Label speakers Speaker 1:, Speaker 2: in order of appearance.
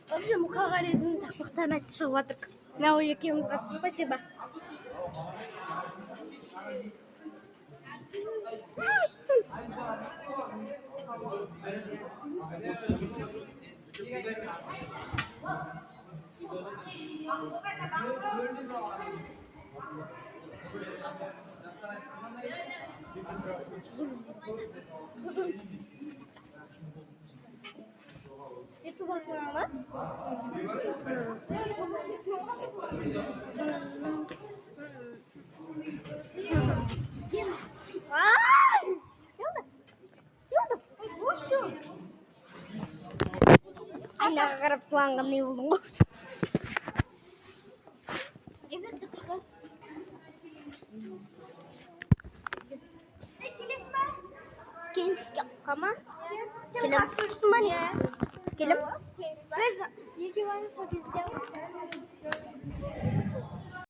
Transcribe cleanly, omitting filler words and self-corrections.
Speaker 1: Вообще мухагаридын давхтаа найдсан бодог. Наа яки юмсгад спасибо. Это вот мама. Nakakakarap lang kami yung Кинска, кама? Келем. Келем. Без, які вони собі зробили?